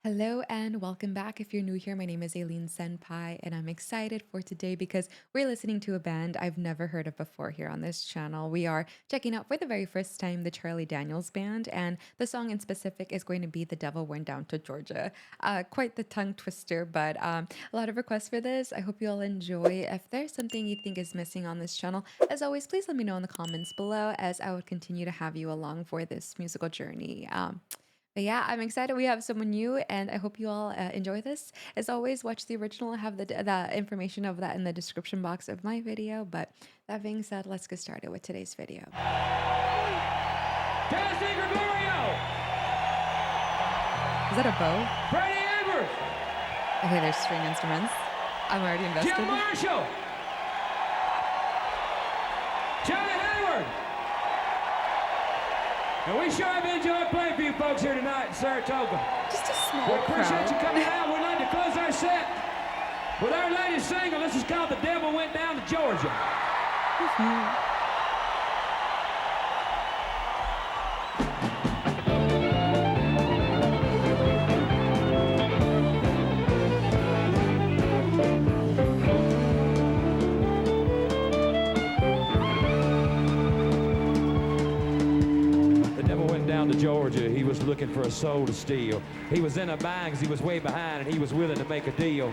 Hello and welcome back. If you're new here, my name is Aileen Senpai, and I'm excited for today because we're listening to a band I've never heard of before here on this channel. We are checking out for the very first time the Charlie Daniels Band, and the song in specific is going to be The Devil Went Down to Georgia. Quite the tongue twister, but a lot of requests for this. I hope you all enjoy. If there's something you think is missing on this channel, as always, please let me know in the comments below as I would continue to have you along for this musical journey. But yeah, I'm excited. We have someone new, and I hope you all enjoy this. As always, watch the original. I have the information of that in the description box of my video. But that being said, let's get started with today's video. Tennessee Gregorio! Is that a bow? Freddie Edwards! Okay, there's string instruments. I'm already invested. Jim Marshall! Johnny Hayward! And we sure have enjoyed playing for you folks here tonight in Saratoga. Just a small We appreciate crowd. you coming out. We'd like to close our set with our latest single. This is called The Devil Went Down to Georgia. The devil went down to Georgia. He was looking for a soul to steal. He was in a bind 'cause he was way behind and he was willing to make a deal.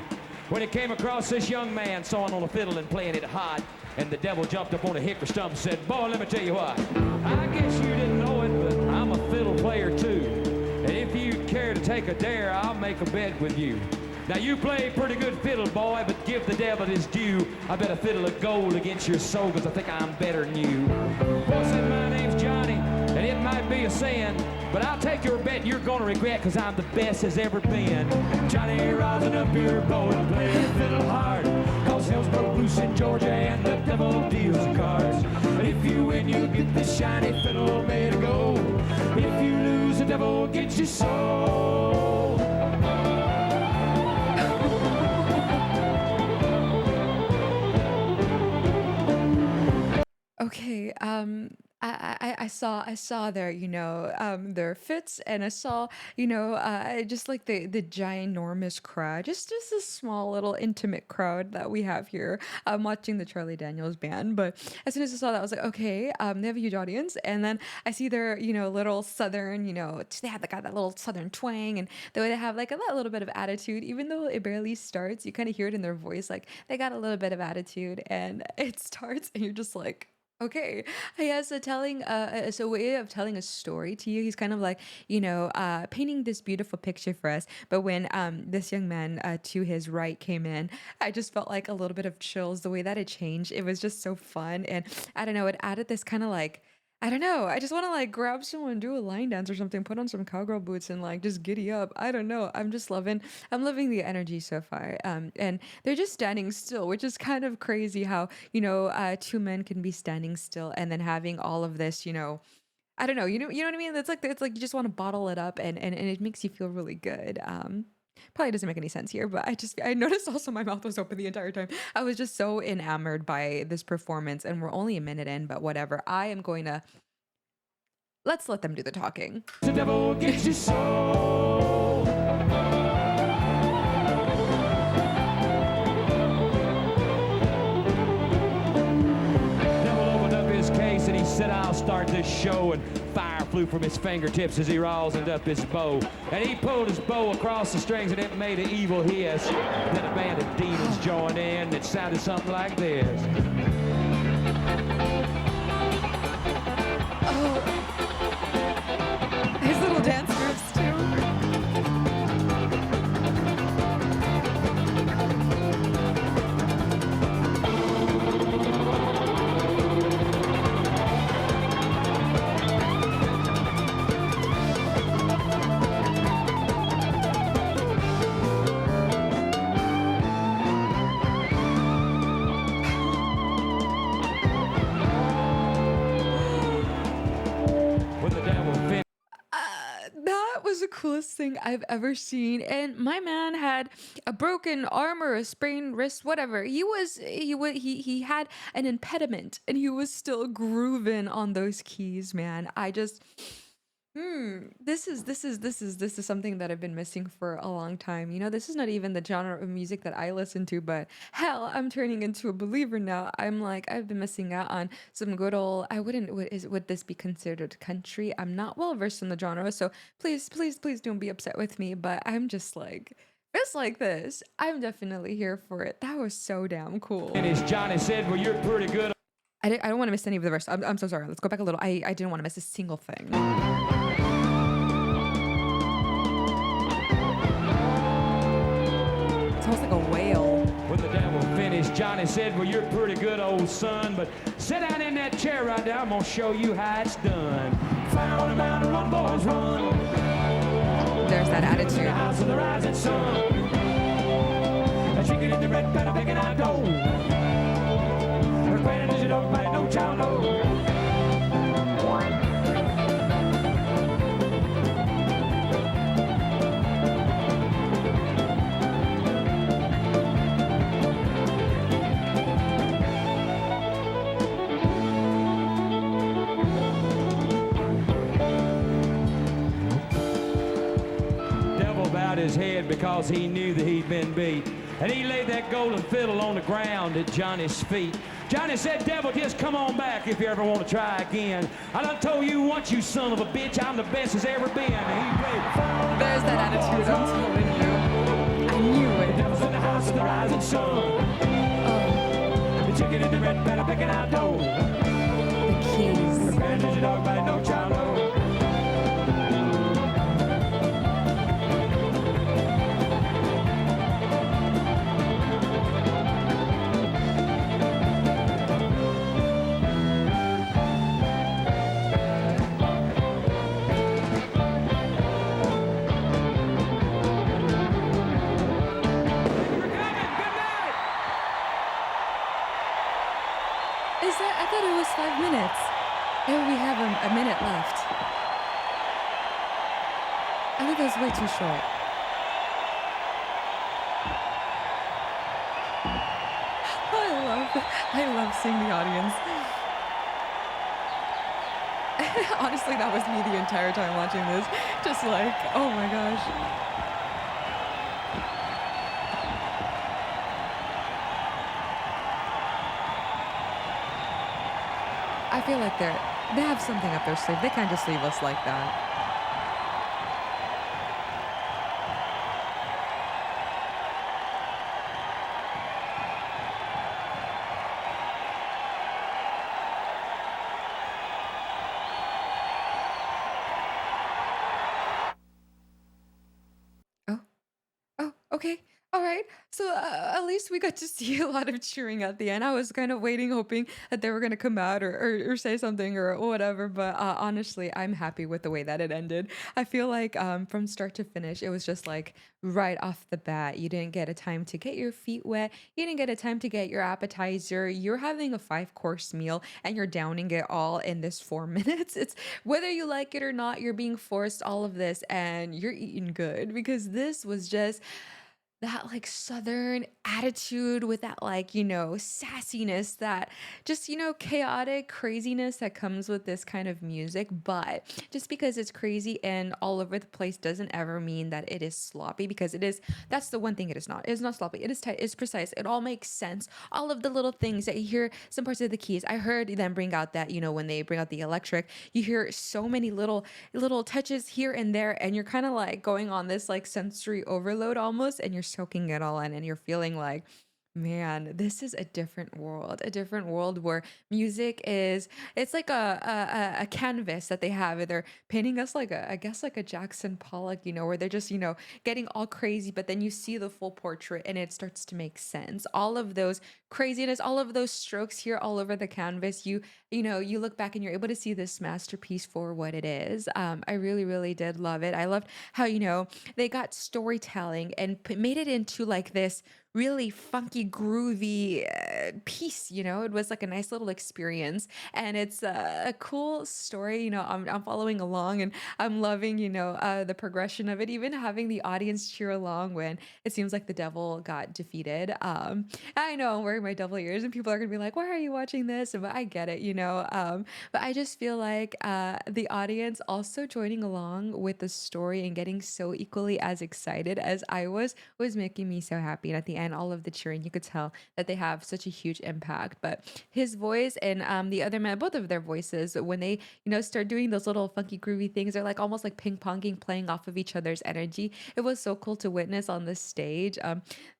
When he came across this young man sawing on a fiddle and playing it hot, and the devil jumped up on a hickory stump and said, "Boy, let me tell you what. I guess you didn't know it, but I'm a fiddle player too. And if you care to take a dare, I'll make a bet with you. Now you play pretty good fiddle, boy, but give the devil his due. I bet a fiddle of gold against your soul 'cause I think I'm better than you." Boy said, "My name's Johnny, and it might be a sin, but I'll take your bet you're gonna regret 'cause I'm the best as ever been." Johnny rising up your bow and playing fiddle hard, 'cause hell's broke loose in Georgia and the devil deals the cards. And if you win, you get this shiny fiddle made of gold. If you lose, the devil gets your soul. Okay, I saw their fits, and I saw just like the ginormous crowd, just a small little intimate crowd that we have here, watching the Charlie Daniels Band. But as soon as I saw that, I was like, okay, they have a huge audience, and then I see their little southern, they had got that little southern twang, and the way they have like that little bit of attitude, even though it barely starts, you kind of hear it in their voice, like they got a little bit of attitude, and it starts, and you're just like. Okay. He has a way of telling a story to you. He's kind of like, painting this beautiful picture for us. But when this young man to his right came in, I just felt like a little bit of chills the way that it changed. It was just so fun. And I don't know, it added this kind of like I don't know. I just want to like grab someone, do a line dance or something, put on some cowgirl boots and like just giddy up. I don't know. I'm loving the energy so far. And they're just standing still, which is kind of crazy how, two men can be standing still and then having all of this, I don't know, you know what I mean? It's like you just want to bottle it up and it makes you feel really good. Probably doesn't make any sense here, but I noticed also my mouth was open the entire time. I was just so enamored by this performance, and we're only a minute in, but whatever. I am going to let's let them do the talking. The devil gets your soul. Devil opened up his case and he said, "I'll start this show." And fire flew from his fingertips as he rosined up his bow. And he pulled his bow across the strings and it made an evil hiss. Then a band of demons joined in and it sounded something like this. His little dance moves too. When the devil finished. That was the coolest thing I've ever seen. And my man had a broken arm or a sprained wrist, whatever. He had an impediment and he was still grooving on those keys, man. This is something that I've been missing for a long time. This is not even the genre of music that I listen to, but hell, I'm turning into a believer now. I'm like, I've been missing out on some good old. I wouldn't. Would this be considered country? I'm not well versed in the genre, so please, please, please don't be upset with me. But I'm just like this. I'm definitely here for it. That was so damn And cool. as Johnny said, well, you're pretty good. I don't want to miss any of the verse. I'm so sorry. Let's go back a little. I didn't want to miss a single thing. It's almost like a whale. When the devil finished, Johnny said, well, you're pretty good, old son, but sit down in that chair right there. I'm going to show you how it's done. Fire on the mountain, run, boys, run. There's that To the attitude. house of the rising sun. A chicken in the red pan, picking out dough. Her granted is a dog, but no child knows. Devil bowed his head because he knew that he'd been beat. And he laid that golden fiddle on the ground at Johnny's feet. Johnny said, devil, just come on back if you ever want to try again. I done told you once, you son of a bitch, I'm the best as ever been. And he played, There's that attitude. I'm telling you. I knew the it. devil's in the house of the rising sun. Oh, The chicken in the red pan, picking out dough. the keys. Granted is a dog, but no child knows. Is that? I thought it was 5 minutes. Oh, we have a minute left. I think that was way too short. I love seeing the audience. Honestly, that was me the entire time watching this. Just like, oh my gosh. I feel like they have something up their sleeve. They can't just leave us like that. Oh, oh, okay. All right. So at least we got to see a lot of cheering at the end. I was kind of waiting, hoping that they were going to come out or say something or whatever. But honestly, I'm happy with the way that it ended. I feel like from start to finish, it was just like right off the bat. You didn't get a time to get your feet wet. You didn't get a time to get your appetizer. You're having a five-course meal and you're downing it all in this 4 minutes. It's whether you like it or not, you're being forced all of this and you're eating good because this was just that like southern attitude with that like sassiness, that just chaotic craziness that comes with this kind of music. But just because it's crazy and all over the place doesn't ever mean that it is sloppy, because it is. That's the one thing it is not. It's not sloppy. It is tight. It's precise. It all makes sense. All of the little things that you hear, some parts of the keys I heard them bring out, that when they bring out the electric, you hear so many little touches here and there, and you're kind of like going on this like sensory overload almost, and you're soaking it all in, and you're feeling like, man, this is a different world where music is. It's like a canvas that they have. They're painting us like I guess like a Jackson Pollock, where they're just getting all crazy, but then you see the full portrait and it starts to make sense. All of those craziness, all of those strokes here all over the canvas, you look back and you're able to see this masterpiece for what it is. I really, really did love it. I loved how they got storytelling and made it into like this really funky, groovy piece. It was like a nice little experience, and it's a cool story. I'm following along, and I'm loving, the progression of it. Even having the audience cheer along when it seems like the devil got defeated. I know I'm wearing my devil ears, and people are gonna be like, "Why are you watching this?" But I get it. But I just feel like the audience also joining along with the story and getting so equally as excited as I was making me so happy. And at the end, all of the cheering, you could tell that they have such a huge impact. But his voice and the other man, both of their voices, when they start doing those little funky groovy things, they're like almost like ping ponging, playing off of each other's energy. It was so cool to witness on the stage.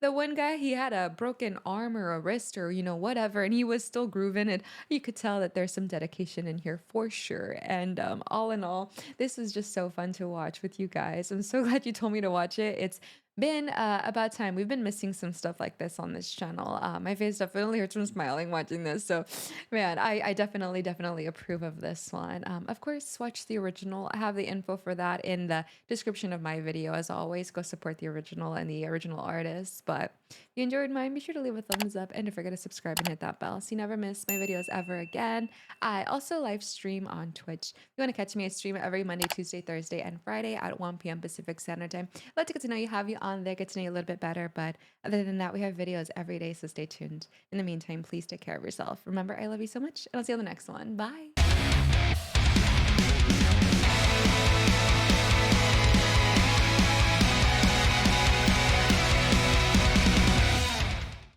The one guy, he had a broken arm or a wrist or whatever, and he was still grooving, and you could tell that there's some dedication in here for sure. And all in all, this was just so fun to watch with you guys. I'm so glad you told me to watch it. It's been about time. We've been missing some stuff like this on this channel. My face definitely hurts from smiling watching this. So, man, I definitely approve of this one. Of course, watch the original. I have the info for that in the description of my video. As always, go support the original and the original artists. But if you enjoyed mine, be sure to leave a thumbs up and don't forget to subscribe and hit that bell so you never miss my videos ever again. I also live stream on Twitch. If you want to catch me, I stream every Monday, Tuesday, Thursday, and Friday at 1 p.m. Pacific Standard Time. I'd like to get to know you, have you on there, get to know you a little bit better. But other than that, we have videos every day, so stay tuned. In the meantime, please take care of yourself. Remember, I love you so much, and I'll see you on the next one. Bye.